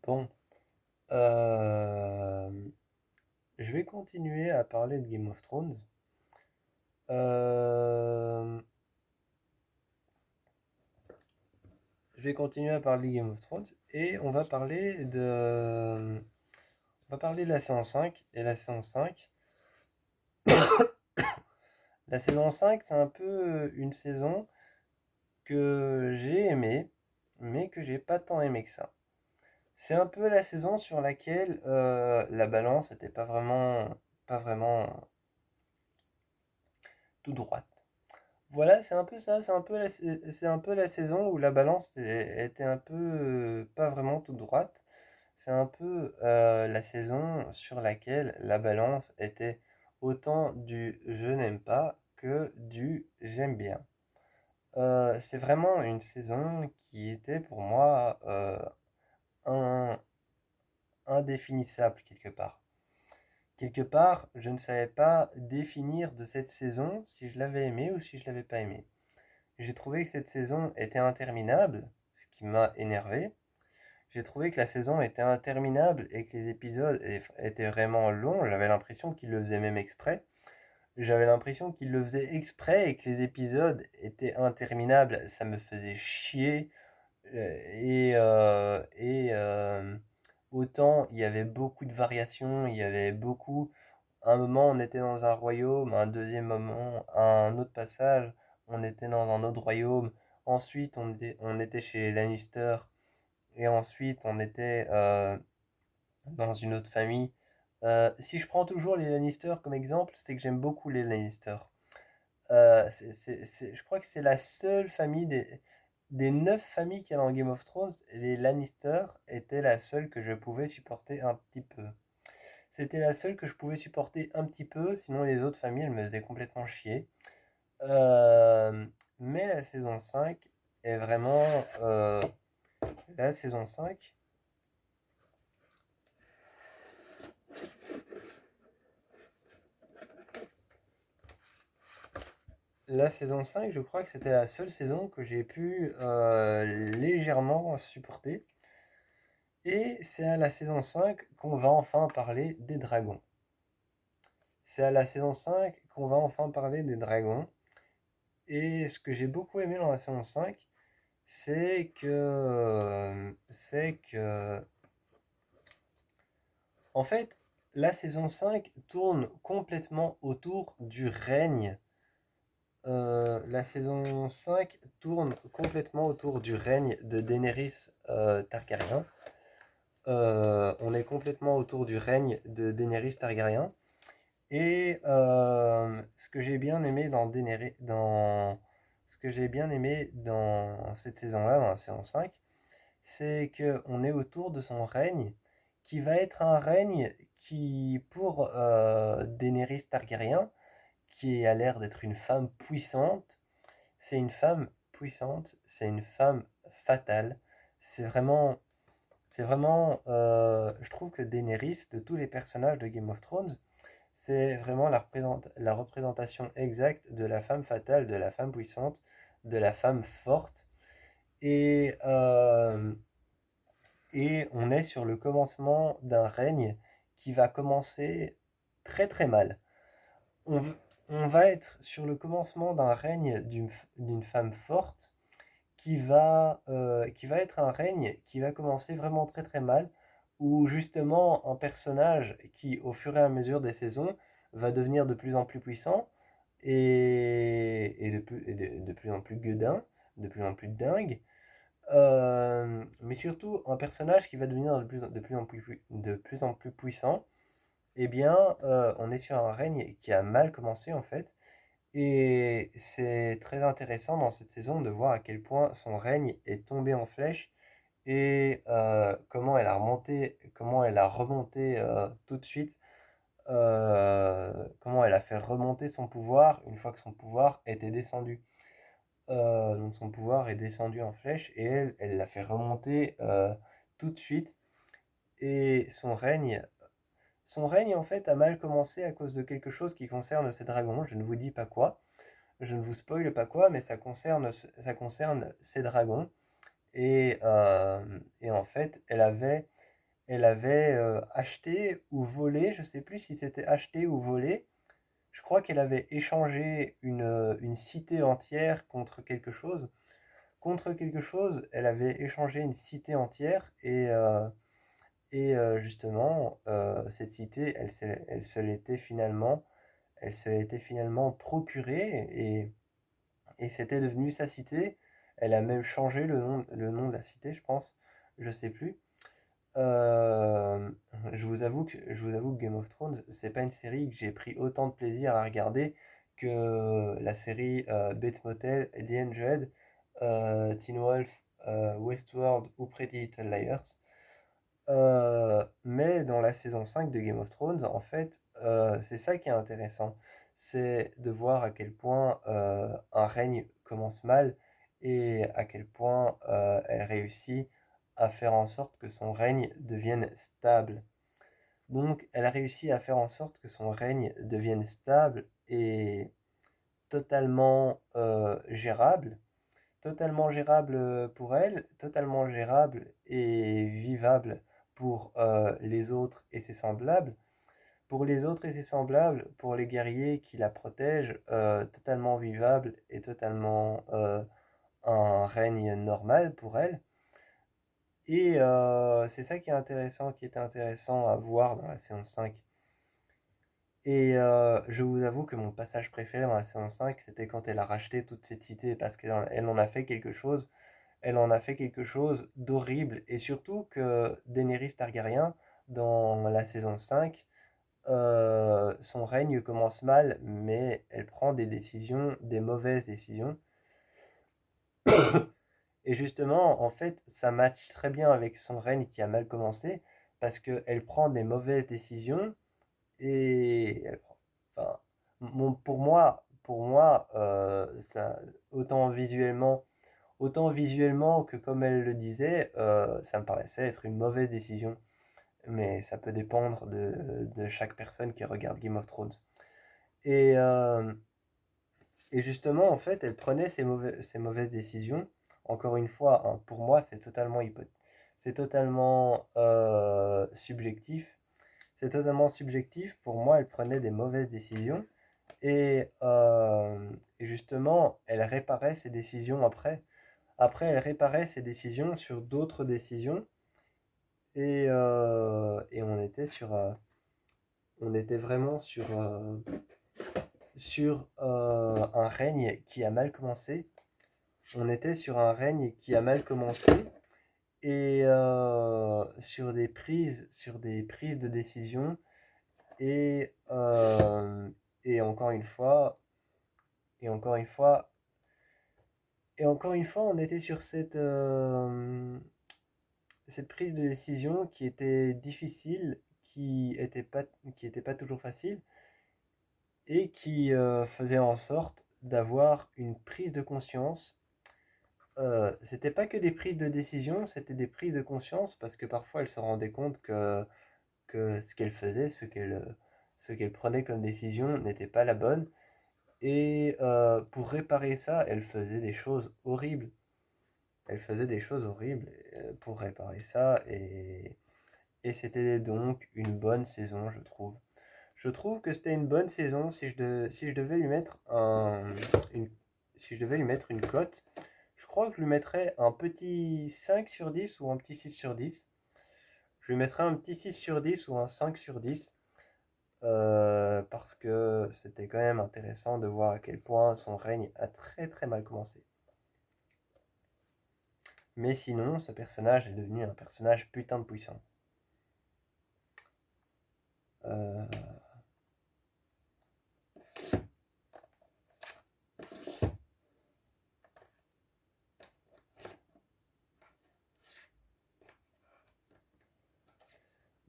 Bon, euh, je vais continuer à parler de Game of Thrones. Euh, je vais continuer à parler de Game of Thrones et on va parler de la saison 5. Et la saison 5, c'est un peu une saison que j'ai aimée, mais que j'ai pas tant aimé que ça. C'est un peu la saison sur laquelle la balance n'était pas vraiment tout droite. Voilà, c'est un peu ça, c'est un peu la saison où la balance était un peu pas vraiment toute droite. C'est un peu la saison sur laquelle la balance était autant du je n'aime pas que du j'aime bien. C'est vraiment une saison qui était pour moi un- indéfinissable quelque part. Quelque part, je ne savais pas définir de cette saison si je l'avais aimée ou si je l'avais pas aimée. J'ai trouvé que cette saison était interminable, ce qui m'a énervé. J'ai trouvé que la saison était interminable et que les épisodes étaient vraiment longs. J'avais l'impression qu'ils le faisaient même exprès. J'avais l'impression qu'ils le faisaient exprès et que les épisodes étaient interminables. Ça me faisait chier. Autant il y avait beaucoup de variations, il y avait beaucoup. Un moment, on était dans un royaume, un deuxième moment, un autre passage, on était dans un autre royaume. Ensuite, on était chez les Lannister, et ensuite, on était dans une autre famille. Si je prends toujours les Lannister comme exemple, c'est que j'aime beaucoup les Lannister. Je crois que c'est la seule famille des 9 familles qu'il y a dans Game of Thrones, les Lannister étaient la seule que je pouvais supporter un petit peu. C'était la seule que je pouvais supporter un petit peu, sinon les autres familles, elles me faisaient complètement chier. Euh, mais est vraiment... euh, la saison 5, la saison 5, je crois que c'était la seule saison que j'ai pu légèrement supporter. Et c'est à la saison 5 qu'on va enfin parler des dragons. C'est à la saison 5 qu'on va enfin parler des dragons. Et ce que j'ai beaucoup aimé dans la saison 5, c'est que en fait, la saison 5 tourne complètement autour du règne. La saison 5 tourne complètement autour du règne de Daenerys Targaryen. On est complètement autour du règne de Daenerys Targaryen. Et ce que j'ai bien aimé ce que j'ai bien aimé dans cette saison-là, dans la saison 5, c'est qu'on est autour de son règne, qui va être un règne qui, pour Daenerys Targaryen, qui a l'air d'être une femme puissante, c'est une femme puissante, c'est une femme fatale. C'est vraiment, je trouve que Daenerys, de tous les personnages de Game of Thrones, c'est vraiment la représentation exacte de la femme fatale, de la femme puissante, de la femme forte. Et, euh, et on est sur le commencement d'un règne qui va commencer très très mal. On, on va être sur le commencement d'un règne d'une femme forte qui va être un règne qui va commencer vraiment très très mal, où justement un personnage qui, au fur et à mesure des saisons, va devenir de plus en plus puissant et de plus en plus gueudin, de plus en plus dingue. Mais surtout un personnage qui va devenir de plus en plus puissant. Eh bien, on est sur un règne qui a mal commencé en fait, et c'est très intéressant dans cette saison de voir à quel point son règne est tombé en flèche et comment elle a remonté tout de suite, comment elle a fait remonter son pouvoir une fois que son pouvoir était descendu. Donc son pouvoir est descendu en flèche et elle l'a fait remonter tout de suite. Et son règne en fait a mal commencé à cause de quelque chose qui concerne ces dragons. Je ne vous dis pas quoi. Je ne vous spoile pas quoi, mais ça concerne ces dragons. Et en fait, elle avait acheté ou volé, je sais plus si c'était acheté ou volé. Je crois qu'elle avait échangé une cité entière contre quelque chose. Contre quelque chose, elle avait échangé une cité entière et justement, cette cité, elle se l'était finalement procurée et c'était devenu sa cité. Elle a même changé le nom de la cité, je pense. Je sais plus. Euh, je vous avoue que Game of Thrones, c'est pas une série que j'ai pris autant de plaisir à regarder que la série Bates Motel, The Hundred, Teen Wolf, Westworld ou Pretty Little Liars. Mais dans la saison 5 de Game of Thrones, en fait, c'est ça qui est intéressant. C'est de voir à quel point un règne commence mal et à quel point elle réussit à faire en sorte que son règne devienne stable. Donc, elle a réussi à faire en sorte que son règne devienne stable et totalement gérable pour elle, totalement gérable et vivable pour les autres et ses semblables. Pour les autres et ses semblables, pour les guerriers qui la protègent, totalement vivable et totalement un règne normal pour elle. Et c'est ça qui est intéressant, qui était intéressant à voir dans la saison 5. Et je vous avoue que mon passage préféré dans la saison 5, c'était quand elle a racheté toute cette cité, parce qu'elle en a fait quelque chose. Elle en a fait quelque chose d'horrible. Et surtout que Daenerys Targaryen, dans la saison 5, son règne commence mal, mais elle prend des décisions, des mauvaises décisions. Et justement, en fait, ça match très bien avec son règne qui a mal commencé, parce qu'elle prend des mauvaises décisions et enfin, pour moi, ça, autant visuellement que comme elle le disait, ça me paraissait être une mauvaise décision. Mais ça peut dépendre de chaque personne qui regarde Game of Thrones. Et, euh, et justement, en fait, elle prenait ces mauvaises décisions. Encore une fois, hein, pour moi, c'est totalement subjectif. C'est totalement subjectif. Pour moi, elle prenait des mauvaises décisions. Et justement, elle réparait ses décisions après. Après, elle réparait ses décisions sur d'autres décisions. Et on était vraiment sur un règne qui a mal commencé. On était sur un règne qui a mal commencé et sur des prises de décision et, euh, et encore une fois, et encore une fois, et encore une fois, on était sur cette prise de décision qui était difficile, qui était pas toujours facile et qui faisait en sorte d'avoir une prise de conscience. C'était pas que des prises de décision, c'était des prises de conscience parce que parfois elle se rendait compte que ce qu'elle faisait, ce qu'elle prenait comme décision n'était pas la bonne. Et pour réparer ça, elle faisait des choses horribles. Elle faisait des choses horribles pour réparer ça. Et c'était donc une bonne saison, je trouve. Je trouve que c'était une bonne saison si je devais lui mettre une, si je devais lui mettre une cote. Je crois que je lui mettrais un petit 5 sur 10 ou un petit 6 sur 10. Je lui mettrais un petit 6 sur 10 ou un 5 sur 10 parce que c'était quand même intéressant de voir à quel point son règne a très très mal commencé. Mais sinon, ce personnage est devenu un personnage putain de puissant. Euh,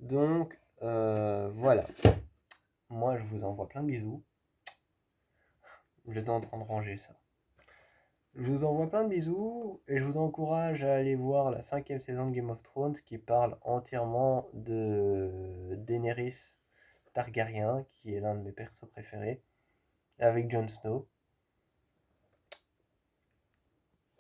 donc, voilà. Moi, je vous envoie plein de bisous. J'étais en train de ranger ça. Je vous envoie plein de bisous et je vous encourage à aller voir la 5e saison de Game of Thrones qui parle entièrement de Daenerys Targaryen, qui est l'un de mes persos préférés, avec Jon Snow.